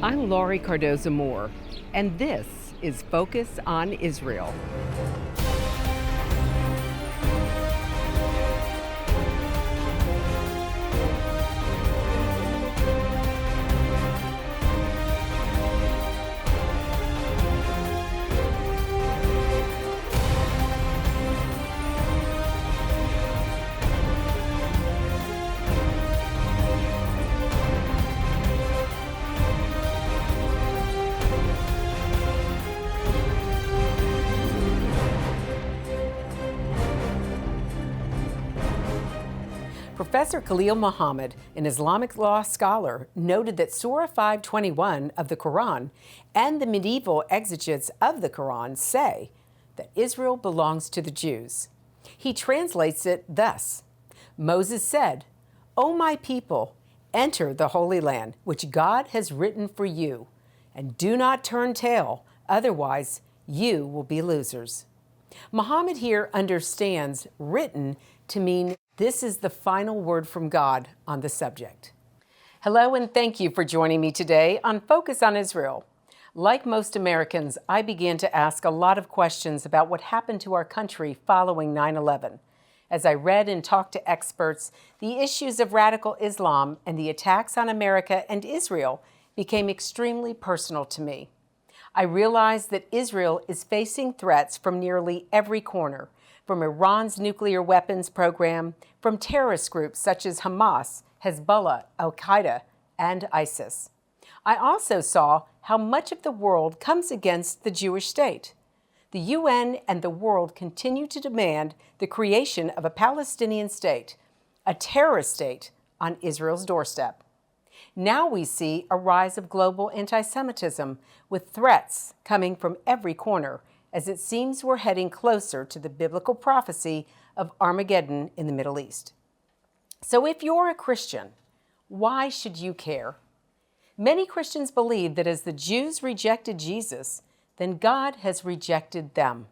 I'm Laurie Cardoza Moore, and this is Focus on Israel. Professor Khaleel Mohammed, an Islamic law scholar, noted that Surah 521 of the Qur'an and the medieval exegetes of the Qur'an say that Israel belongs to the Jews. He translates it thus: Moses said, "O my people, enter the Holy Land, which God has written for you, and do not turn tail, otherwise you will be losers." Muhammad here understands written to mean this is the final word from God on the subject. Hello, and thank you for joining me today on Focus on Israel. Like most Americans, I began to ask a lot of questions about what happened to our country following 9/11. As I read and talked to experts, the issues of radical Islam and the attacks on America and Israel became extremely personal to me. I realized that Israel is facing threats from nearly every corner, from Iran's nuclear weapons program, from terrorist groups such as Hamas, Hezbollah, Al-Qaeda, and ISIS. I also saw how much of the world comes against the Jewish state. The UN and the world continue to demand the creation of a Palestinian state, a terrorist state on Israel's doorstep. Now we see a rise of global anti-Semitism, with threats coming from every corner, as it seems we're heading closer to the biblical prophecy of Armageddon in the Middle East. So if you're a Christian, why should you care? Many Christians believe that as the Jews rejected Jesus, then God has rejected them.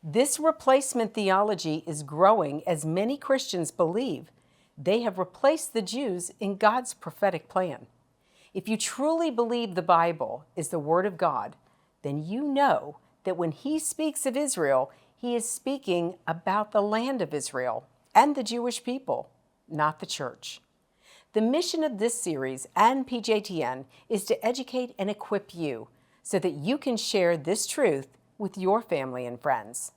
This replacement theology is growing as many Christians believe they have replaced the Jews in God's prophetic plan. If you truly believe the Bible is the Word of God, then you know that when He speaks of Israel, He is speaking about the land of Israel and the Jewish people, not the church. The mission of this series and PJTN is to educate and equip you so that you can share this truth with your family and friends.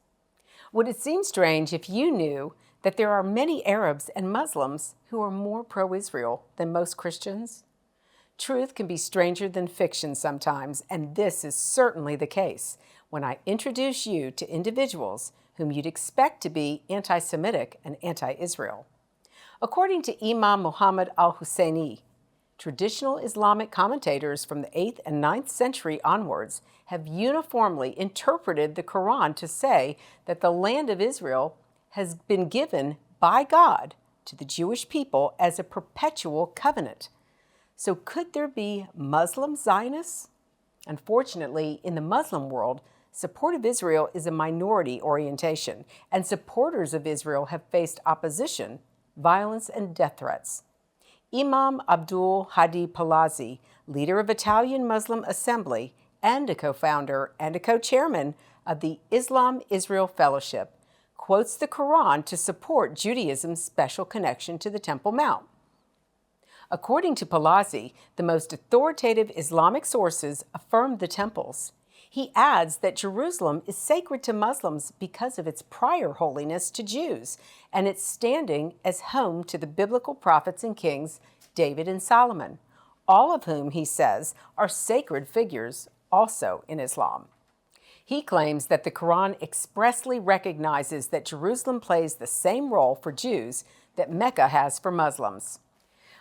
Would it seem strange if you knew that there are many Arabs and Muslims who are more pro-Israel than most Christians? Truth can be stranger than fiction sometimes, and this is certainly the case when I introduce you to individuals whom you'd expect to be anti-Semitic and anti-Israel. According to Imam Muhammad al-Husseini, traditional Islamic commentators from the 8th and 9th century onwards have uniformly interpreted the Qur'an to say that the land of Israel has been given by God to the Jewish people as a perpetual covenant. So could there be Muslim Zionists? Unfortunately, in the Muslim world, support of Israel is a minority orientation, and supporters of Israel have faced opposition, violence, and death threats. Imam Abdul Hadi Palazzi, leader of Italian Muslim Assembly and a co-founder and a co-chairman of the Islam-Israel Fellowship, quotes the Quran to support Judaism's special connection to the Temple Mount. According to Palazzi, the most authoritative Islamic sources affirm the temples. He adds that Jerusalem is sacred to Muslims because of its prior holiness to Jews and its standing as home to the biblical prophets and kings David and Solomon, all of whom, he says, are sacred figures also in Islam. He claims that the Quran expressly recognizes that Jerusalem plays the same role for Jews that Mecca has for Muslims.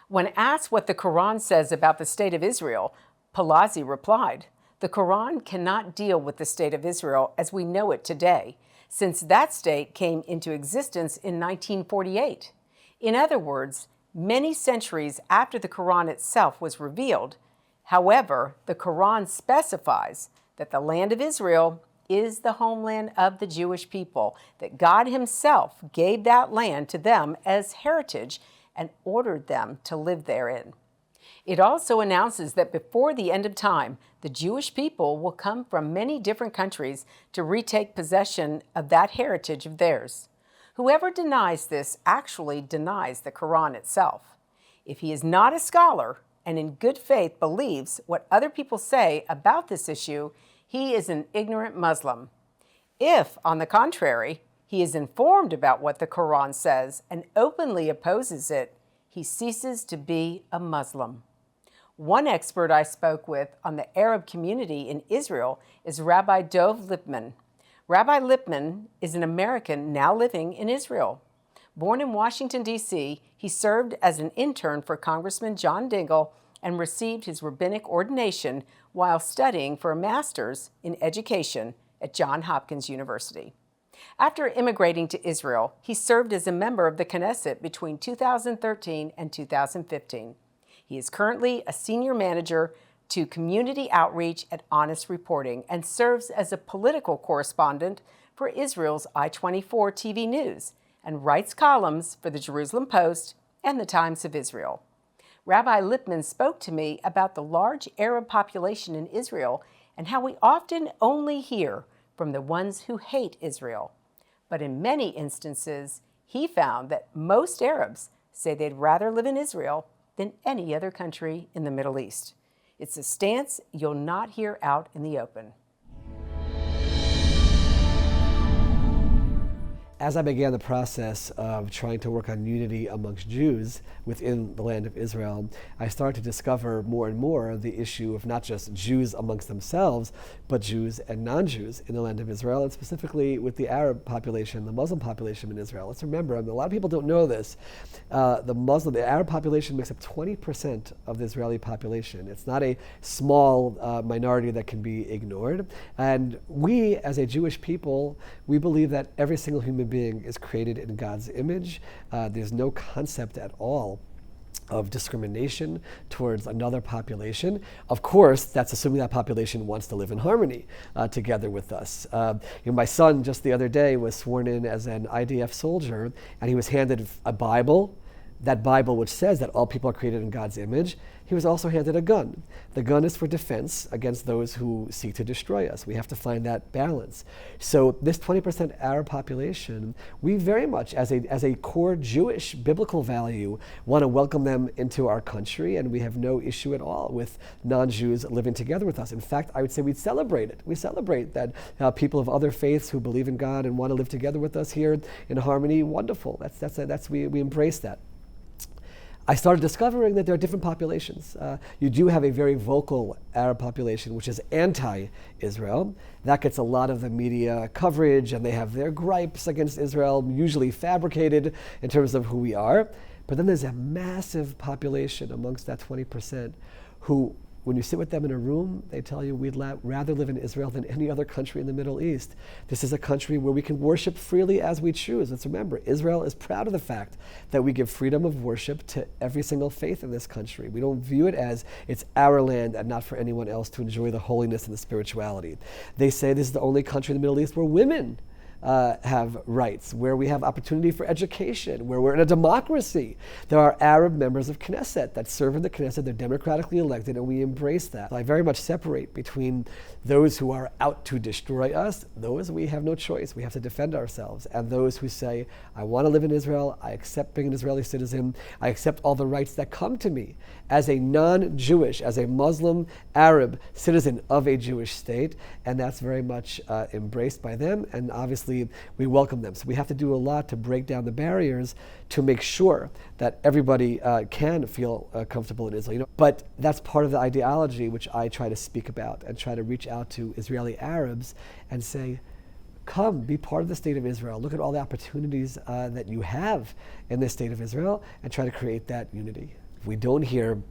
When asked what the Quran says about the state of Israel, Palazzi replied, "The Quran cannot deal with the state of Israel as we know it today, since that state came into existence in 1948. In other words, many centuries after the Quran itself was revealed. However, the Quran specifies that the land of Israel is the homeland of the Jewish people, that God Himself gave that land to them as heritage and ordered them to live therein. It also announces that before the end of time, the Jewish people will come from many different countries to retake possession of that heritage of theirs. Whoever denies this actually denies the Qur'an itself. If he is not a scholar and in good faith believes what other people say about this issue, he is an ignorant Muslim. If, on the contrary, he is informed about what the Qur'an says and openly opposes it, he ceases to be a Muslim. One expert I spoke with on the Arab community in Israel is Rabbi Dov Lipman. Rabbi Lipman is an American now living in Israel. Born in Washington, D.C., he served as an intern for Congressman John Dingell and received his rabbinic ordination while studying for a master's in education at Johns Hopkins University. After immigrating to Israel, he served as a member of the Knesset between 2013 and 2015. He is currently a senior manager to community outreach at Honest Reporting and serves as a political correspondent for Israel's I-24 TV News and writes columns for the Jerusalem Post and the Times of Israel. Rabbi Lipman spoke to me about the large Arab population in Israel and how we often only hear from the ones who hate Israel. But in many instances, he found that most Arabs say they'd rather live in Israel than any other country in the Middle East. It's a stance you'll not hear out in the open. As I began the process of trying to work on unity amongst Jews within the land of Israel, I started to discover more and more the issue of not just Jews amongst themselves, but Jews and non-Jews in the land of Israel, and specifically with the Arab population, the Muslim population in Israel. Let's remember, a lot of people don't know this, the Arab population makes up 20% of the Israeli population. It's not a small minority that can be ignored. And we, as a Jewish people, we believe that every single human being is created in God's image. There's no concept at all of discrimination towards another population. Of course, that's assuming that population wants to live in harmony together with us. My son just the other day was sworn in as an IDF soldier, and he was handed a Bible, that Bible which says that all people are created in God's image. He was also handed a gun. The gun is for defense against those who seek to destroy us. We have to find that balance. So this 20% Arab population, we very much, as a core Jewish biblical value, want to welcome them into our country, and we have no issue at all with non-Jews living together with us. In fact, I would say we celebrate it. We celebrate that people of other faiths who believe in God and want to live together with us here in harmony. Wonderful. We embrace that. I started discovering that there are different populations. You do have a very vocal Arab population, which is anti-Israel. That gets a lot of the media coverage, and they have their gripes against Israel, usually fabricated in terms of who we are. But then there's a massive population amongst that 20% who, when you sit with them in a room, they tell you we'd rather live in Israel than any other country in the Middle East. This is a country where we can worship freely as we choose. Let's remember, Israel is proud of the fact that we give freedom of worship to every single faith in this country. We don't view it as it's our land and not for anyone else to enjoy the holiness and the spirituality. They say this is the only country in the Middle East where women have rights, where we have opportunity for education, where we're in a democracy. There are Arab members of Knesset that serve in the Knesset, they're democratically elected, and we embrace that. I very much separate between those who are out to destroy us, those we have no choice, we have to defend ourselves, and those who say, I want to live in Israel, I accept being an Israeli citizen, I accept all the rights that come to me as a non-Jewish, as a Muslim Arab citizen of a Jewish state, and that's very much embraced by them, and obviously we welcome them. So we have to do a lot to break down the barriers to make sure that everybody can feel comfortable in Israel. But that's part of the ideology which I try to speak about and try to reach out to Israeli Arabs and say, come, be part of the state of Israel. Look at all the opportunities that you have in the state of Israel and try to create that unity. If we don't hear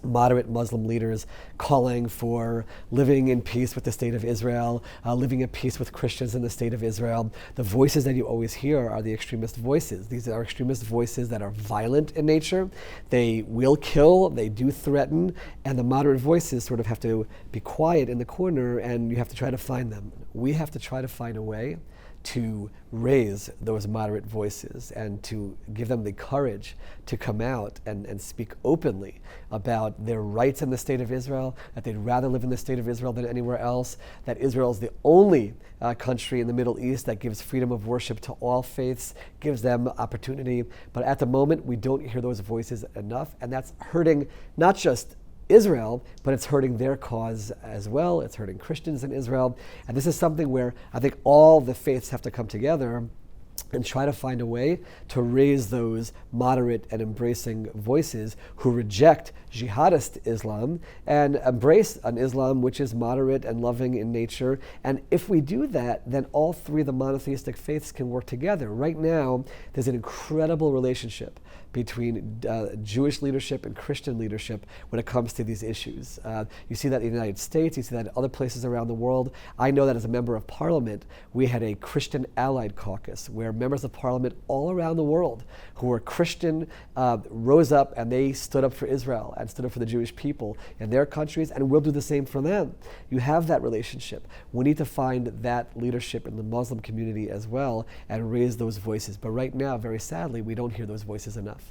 moderate Muslim leaders calling for living in peace with the state of Israel, living in peace with Christians in the state of Israel. The voices that you always hear are the extremist voices. These are extremist voices that are violent in nature. They will kill, they do threaten, and the moderate voices sort of have to be quiet in the corner, and you have to try to find them. We have to try to find a way to raise those moderate voices and to give them the courage to come out and speak openly about their rights in the state of Israel, that they'd rather live in the state of Israel than anywhere else, that Israel is the only country in the Middle East that gives freedom of worship to all faiths, gives them opportunity. But at the moment, we don't hear those voices enough, and that's hurting not just Israel, but it's hurting their cause as well. It's hurting Christians in Israel. And this is something where I think all the faiths have to come together and try to find a way to raise those moderate and embracing voices who reject jihadist Islam and embrace an Islam which is moderate and loving in nature. And if we do that, then all three of the monotheistic faiths can work together. Right now, there's an incredible relationship between Jewish leadership and Christian leadership when it comes to these issues. You see that in the United States, you see that in other places around the world. I know that as a member of parliament, we had a Christian Allied Caucus where members of parliament all around the world who were Christian rose up and they stood up for Israel and stood up for the Jewish people in their countries, and we'll do the same for them. You have that relationship. We need to find that leadership in the Muslim community as well and raise those voices. But right now, very sadly, we don't hear those voices enough.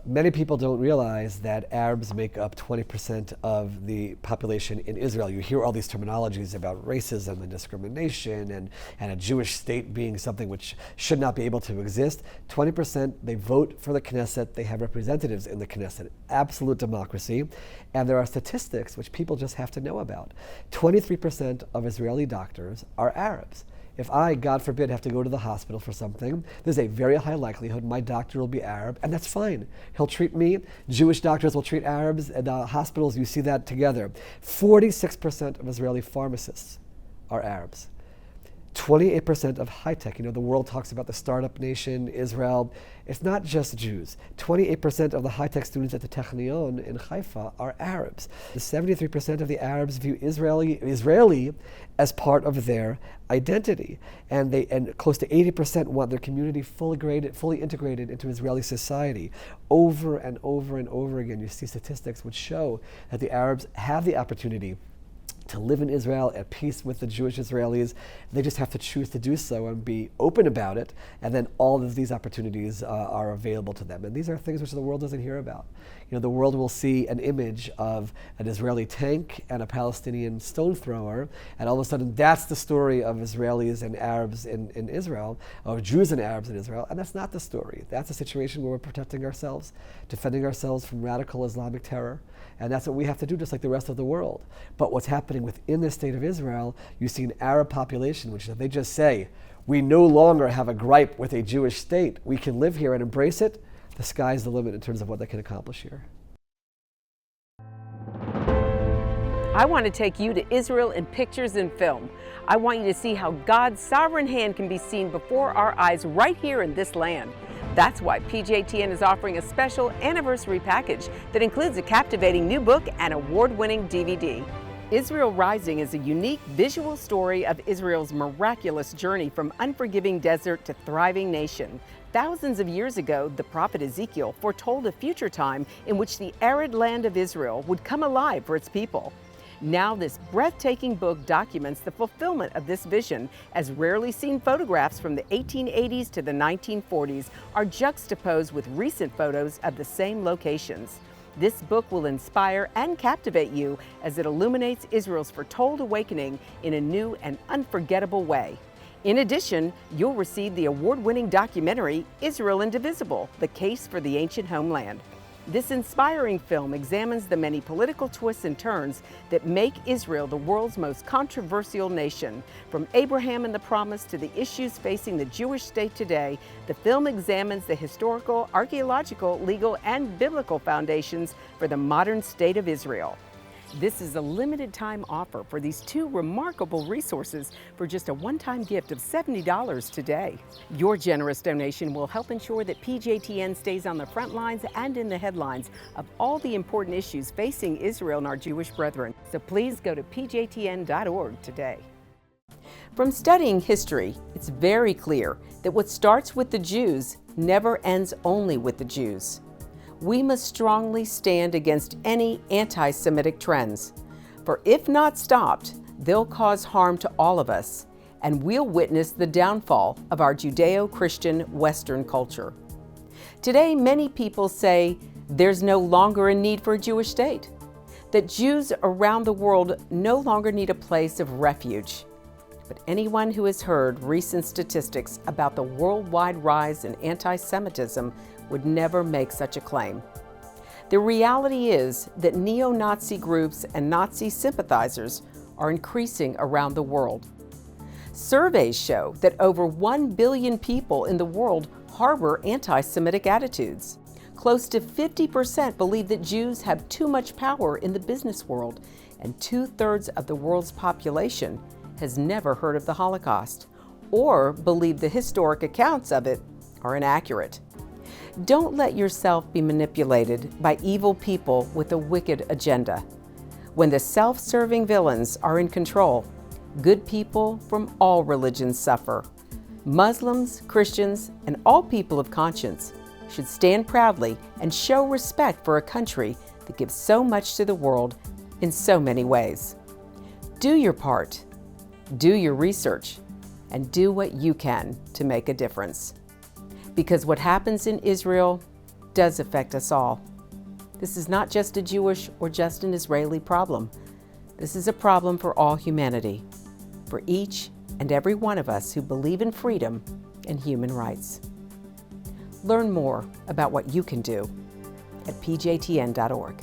Many people don't realize that Arabs make up 20% of the population in Israel. You hear all these terminologies about racism and discrimination and a Jewish state being something which should not be able to exist. 20%, they vote for the Knesset, they have representatives in the Knesset. Absolute democracy. And there are statistics which people just have to know about. 23% of Israeli doctors are Arabs. If I, God forbid, have to go to the hospital for something, there's a very high likelihood my doctor will be Arab, and that's fine. He'll treat me. Jewish doctors will treat Arabs. At hospitals, you see that together. 46% of Israeli pharmacists are Arabs. 28% of high-tech, the world talks about the startup nation, Israel. It's not just Jews. 28% of the high-tech students at the Technion in Haifa are Arabs. 73% of the Arabs view Israeli as part of their identity. And close to 80% want their community fully integrated into Israeli society. Over and over and over again, you see statistics which show that the Arabs have the opportunity to live in Israel at peace with the Jewish Israelis. They just have to choose to do so and be open about it, and then all of these opportunities are available to them. And these are things which the world doesn't hear about. The world will see an image of an Israeli tank and a Palestinian stone thrower, and all of a sudden that's the story of Israelis and Arabs in Israel, or Jews and Arabs in Israel, and that's not the story. That's a situation where we're protecting ourselves, defending ourselves from radical Islamic terror, and that's what we have to do just like the rest of the world. But what's happening within the state of Israel, you see an Arab population which they just say, we no longer have a gripe with a Jewish state. We can live here and embrace it. The sky's the limit in terms of what they can accomplish here. I want to take you to Israel in pictures and film. I want you to see how God's sovereign hand can be seen before our eyes right here in this land. That's why PJTN is offering a special anniversary package that includes a captivating new book and award-winning DVD. Israel Rising is a unique visual story of Israel's miraculous journey from unforgiving desert to thriving nation. Thousands of years ago, the prophet Ezekiel foretold a future time in which the arid land of Israel would come alive for its people. Now this breathtaking book documents the fulfillment of this vision, as rarely seen photographs from the 1880s to the 1940s are juxtaposed with recent photos of the same locations. This book will inspire and captivate you as it illuminates Israel's foretold awakening in a new and unforgettable way. In addition, you'll receive the award-winning documentary, Israel Indivisible: The Case for the Ancient Homeland. This inspiring film examines the many political twists and turns that make Israel the world's most controversial nation. From Abraham and the Promise to the issues facing the Jewish state today, the film examines the historical, archaeological, legal, and biblical foundations for the modern state of Israel. This is a limited time offer for these two remarkable resources for just a one-time gift of $70 today. Your generous donation will help ensure that PJTN stays on the front lines and in the headlines of all the important issues facing Israel and our Jewish brethren. So please go to pjtn.org today. From studying history, it's very clear that what starts with the Jews never ends only with the Jews. We must strongly stand against any anti-Semitic trends, for if not stopped, they'll cause harm to all of us, and we'll witness the downfall of our Judeo-Christian Western culture. Today, many people say there's no longer a need for a Jewish state, that Jews around the world no longer need a place of refuge. But anyone who has heard recent statistics about the worldwide rise in anti-Semitism would never make such a claim. The reality is that neo-Nazi groups and Nazi sympathizers are increasing around the world. Surveys show that over 1 billion people in the world harbor anti-Semitic attitudes. Close to 50% believe that Jews have too much power in the business world, and 2/3 of the world's population has never heard of the Holocaust or believe the historic accounts of it are inaccurate. Don't let yourself be manipulated by evil people with a wicked agenda. When the self-serving villains are in control, good people from all religions suffer. Muslims, Christians, and all people of conscience should stand proudly and show respect for a country that gives so much to the world in so many ways. Do your part, do your research, and do what you can to make a difference. Because what happens in Israel does affect us all. This is not just a Jewish or just an Israeli problem. This is a problem for all humanity, for each and every one of us who believe in freedom and human rights. Learn more about what you can do at pjtn.org.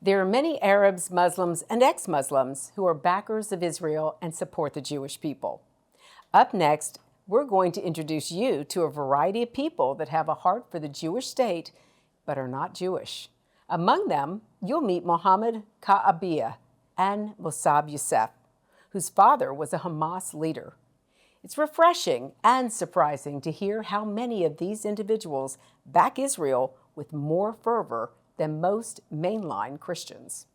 There are many Arabs, Muslims, and ex-Muslims who are backers of Israel and support the Jewish people. Up next, we're going to introduce you to a variety of people that have a heart for the Jewish state but are not Jewish. Among them, you'll meet Mohammed Ka'abiyah and Mossab Youssef, whose father was a Hamas leader. It's refreshing and surprising to hear how many of these individuals back Israel with more fervor than most mainline Christians.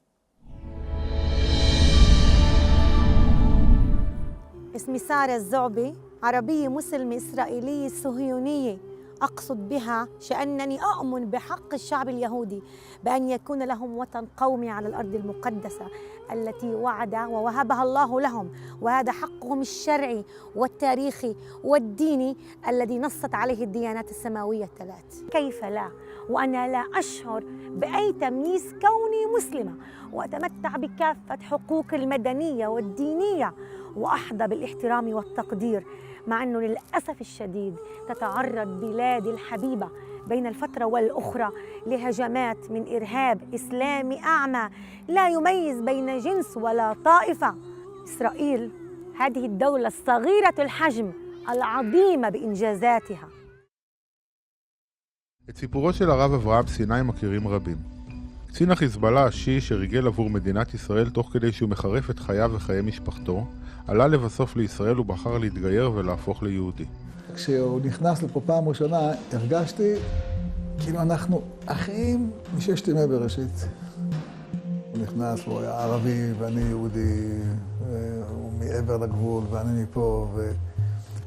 اسمي سارة الزعبي، عربية مسلمة إسرائيلية صهيونية. أقصد بها شأنني أؤمن بحق الشعب اليهودي بأن يكون لهم وطن قومي على الأرض المقدسة التي وعد ووهبها الله لهم، وهذا حقهم الشرعي والتاريخي والديني الذي نصت عليه الديانات السماوية الثلاث. كيف لا؟ وأنا لا أشعر بأي تمييز كوني مسلمة وأتمتع بكافة حقوق المدنية والدينية وأحظى بالاحترام والتقدير، مع أنه للأسف الشديد تتعرض بلادي الحبيبة بين الفترة والأخرى لهجمات من إرهاب إسلامي أعمى لا يميز بين جنس ولا طائفة. إسرائيل هذه الدولة الصغيرة الحجم العظيمة بإنجازاتها. את סיפורו של הרב אברהם סיני מכירים רבים. קצין החיזבאללה השיעי שריגל עבור מדינת ישראל תוך כדי שהוא מחרף את חייו וחיי משפחתו, עלה לבסוף לישראל ובחר להתגייר ולהפוך ליהודי. כשהוא נכנס לפה פעם ראשונה, הרגשתי כאילו אנחנו אחים מששת ימי בראשית. הוא נכנס, הוא היה ערבי ואני יהודי, הוא מעבר לגבול ואני מפה,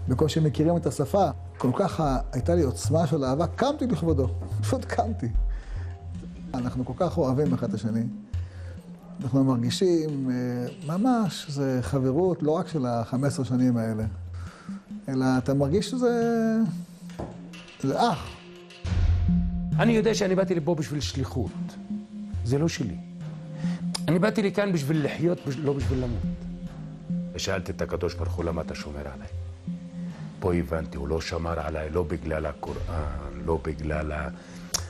ובקושי מכירים את השפה. כל כך הייתה לי עוצמה של אהבה, קמתי לכבודו, פשוט קמתי. אנחנו כל כך אוהבים אחד את השני. אנחנו מרגישים ממש, זה חברות לא רק של ה-15 שנים האלה, אלא אתה מרגיש שזה אח. אני יודע שאני באתי לפה בשביל שליחות. זה לא שלי. אני באתי לכאן בשביל לחיות, לא בשביל למות. ושאלתי את הקדוש ברוך הוא למה אתה שומר עליי. פה הבנתי, הוא לא שמר עליי, לא בגלל הקוראן, לא בגלל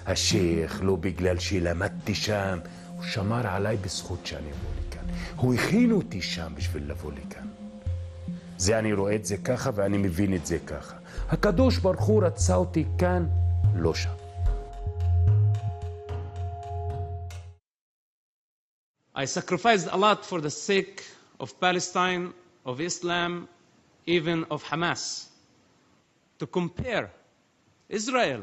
השייך, לא בגלל שלמדתי שם. הוא שמר עליי בזכות שאני אבוא לכאן. הוא הכין אותי שם בשביל לבוא לכאן. זה אני רואה את זה ככה ואני מבין את זה ככה. הקדוש ברוך הוא רצה אותי כאן, לא שם. I sacrificed a lot for the sake of Palestine, of Islam, even of Hamas. To compare Israel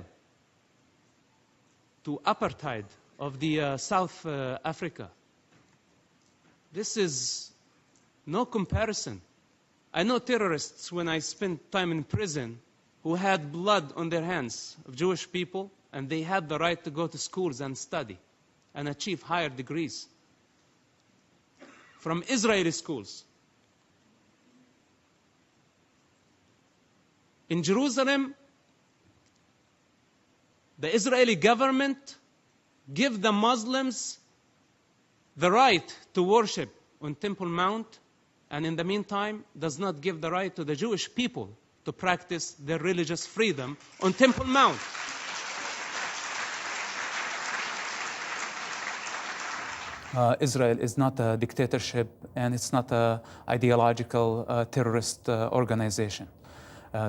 to apartheid of the South Africa. This is no comparison. I know terrorists when I spent time in prison who had blood on their hands of Jewish people, and they had the right to go to schools and study and achieve higher degrees. from Israeli schools. In Jerusalem, the Israeli government give the Muslims the right to worship on Temple Mount, and in the meantime does not give the right to the Jewish people to practice their religious freedom on Temple Mount. Israel is not a dictatorship, and it's not an ideological terrorist organization.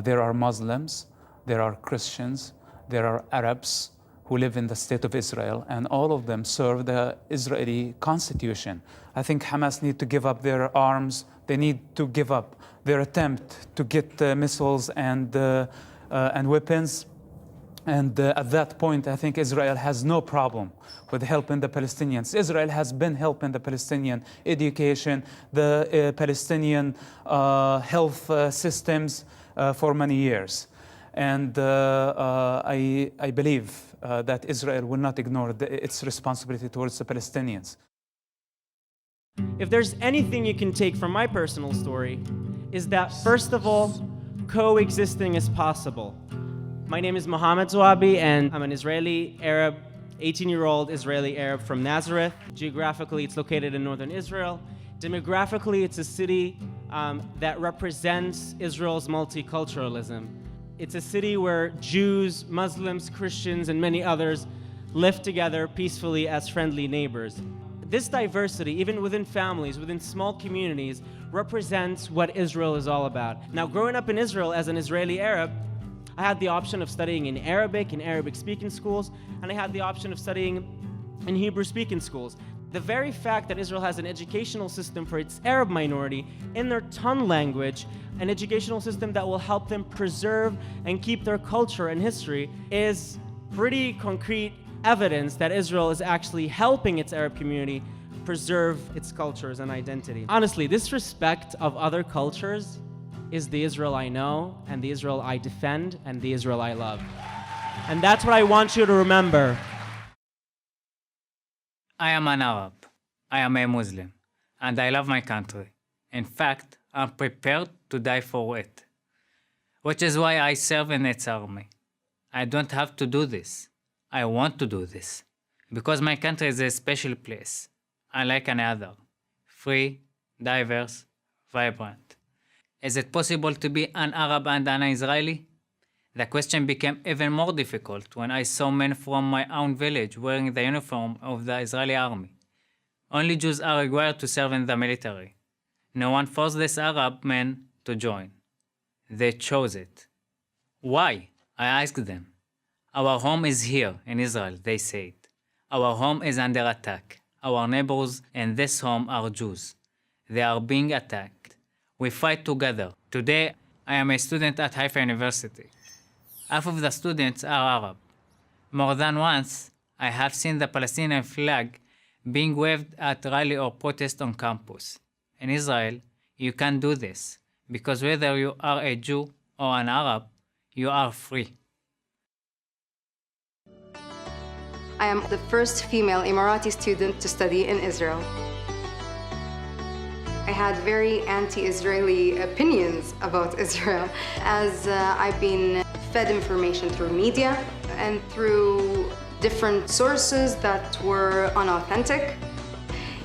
There are Muslims, there are Christians, there are Arabs who live in the state of Israel, and all of them serve the Israeli constitution. I think Hamas need to give up their arms. They need to give up their attempt to get missiles and weapons. And at that point, I think Israel has no problem with helping the Palestinians. Israel has been helping the Palestinian education, the Palestinian health systems for many years. And I believe that Israel will not ignore its responsibility towards the Palestinians. If there's anything you can take from my personal story, is that first of all, coexisting is possible. My name is Mohammed Zouabi, and I'm an Israeli Arab, 18-year-old Israeli Arab from Nazareth. Geographically, it's located in northern Israel. Demographically, it's a city that represents Israel's multiculturalism. It's a city where Jews, Muslims, Christians, and many others live together peacefully as friendly neighbors. This diversity, even within families, within small communities, represents what Israel is all about. Now, growing up in Israel as an Israeli Arab, I had the option of studying in Arabic-speaking schools, and I had the option of studying in Hebrew-speaking schools. The very fact that Israel has an educational system for its Arab minority in their tongue language, an educational system that will help them preserve and keep their culture and history, is pretty concrete evidence that Israel is actually helping its Arab community preserve its cultures and identity. Honestly, this respect of other cultures is the Israel I know, and the Israel I defend, and the Israel I love. And that's what I want you to remember. I am an Arab. I am a Muslim, and I love my country. In fact, I'm prepared to die for it, which is why I serve in its army. I don't have to do this. I want to do this, because my country is a special place, unlike another, free, diverse, vibrant. Is it possible to be an Arab and an Israeli? The question became even more difficult when I saw men from my own village wearing the uniform of the Israeli army. Only Jews are required to serve in the military. No one forced these Arab men to join. They chose it. Why? I asked them. Our home is here in Israel, they said. Our home is under attack. Our neighbors in this home are Jews. They are being attacked. We fight together. Today, I am a student at Haifa University. Half of the students are Arab. More than once, I have seen the Palestinian flag being waved at rally or protest on campus. In Israel, you can't do this, because whether you are a Jew or an Arab, you are free. I am the first female Emirati student to study in Israel. I had very anti-Israeli opinions about Israel, as I've been fed information through media and through different sources that were unauthentic.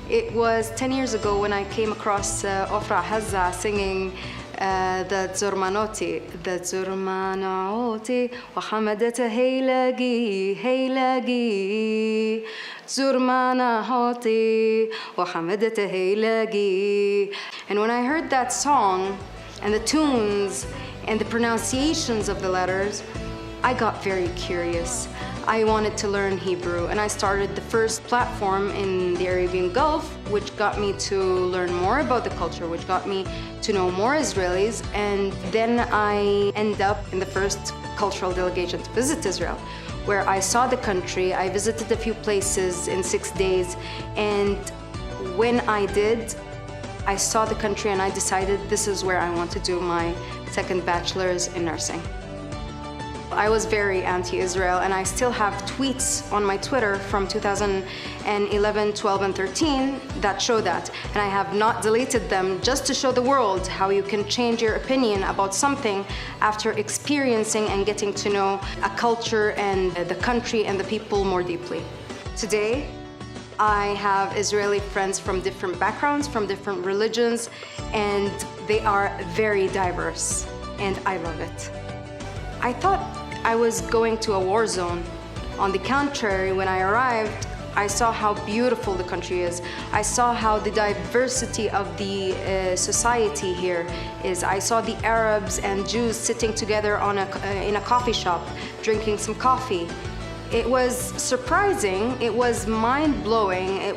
It was 10 years ago when I came across Ofra Hazza singing the Zurmanoti, wa hamadata heylagi, heylagi, Zurmanahoti, wa hamadata heylagi. And when I heard that song and the tunes and the pronunciations of the letters, I got very curious. I wanted to learn Hebrew, and I started the first platform in the Arabian Gulf, which got me to learn more about the culture, which got me to know more Israelis, and then I ended up in the first cultural delegation to visit Israel, where I saw the country. I visited a few places in 6 days, and when I did, I saw the country and I decided this is where I want to do my second bachelor's in nursing. I was very anti-Israel, and I still have tweets on my Twitter from 2011, 12, and 13 that show that. And I have not deleted them just to show the world how you can change your opinion about something after experiencing and getting to know a culture and the country and the people more deeply. Today, I have Israeli friends from different backgrounds, from different religions, and they are very diverse, and I love it. I thought I was going to a war zone. On the contrary, when I arrived, I saw how beautiful the country is. I saw how the diversity of the society here is. I saw the Arabs and Jews sitting together in a coffee shop, drinking some coffee. It was surprising, it was mind-blowing, it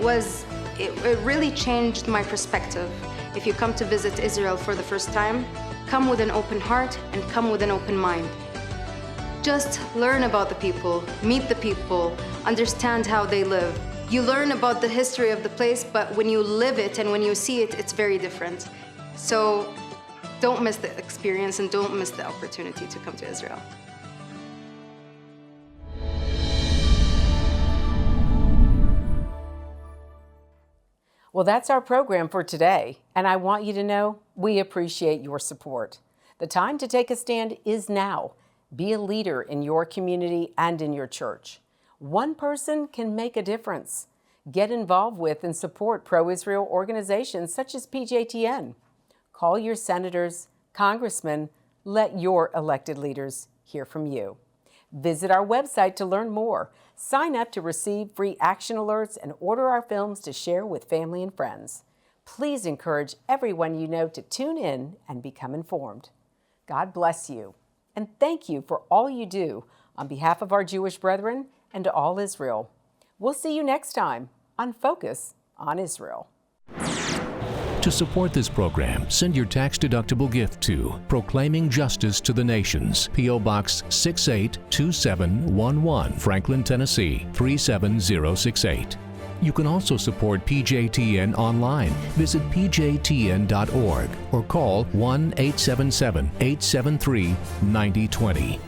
really changed my perspective. If you come to visit Israel for the first time, come with an open heart and come with an open mind. Just learn about the people, meet the people, understand how they live. You learn about the history of the place, but when you live it and when you see it, it's very different. So don't miss the experience and don't miss the opportunity to come to Israel. Well, that's our program for today, and I want you to know we appreciate your support. The time to take a stand is now. Be a leader in your community and in your church. One person can make a difference. Get involved with and support pro-Israel organizations such as PJTN. Call your senators, congressmen, let your elected leaders hear from you. Visit our website to learn more. Sign up to receive free action alerts and order our films to share with family and friends. Please encourage everyone you know to tune in and become informed. God bless you. And thank you for all you do on behalf of our Jewish brethren and all Israel. We'll see you next time on Focus on Israel. To support this program, send your tax-deductible gift to Proclaiming Justice to the Nations, P.O. Box 682711, Franklin, Tennessee 37068. You can also support PJTN online. Visit pjtn.org or call 1-877-873-9020.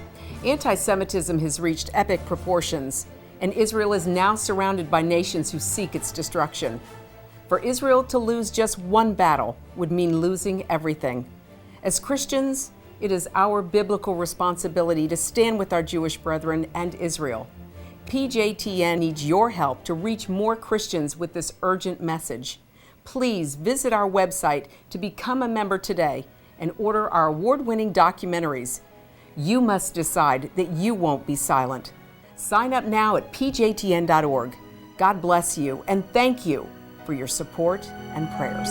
Anti-Semitism has reached epic proportions, and Israel is now surrounded by nations who seek its destruction. For Israel to lose just one battle would mean losing everything. As Christians, it is our biblical responsibility to stand with our Jewish brethren and Israel. PJTN needs your help to reach more Christians with this urgent message. Please visit our website to become a member today and order our award-winning documentaries. You must decide that you won't be silent. Sign up now at pjtn.org. God bless you and thank you for your support and prayers.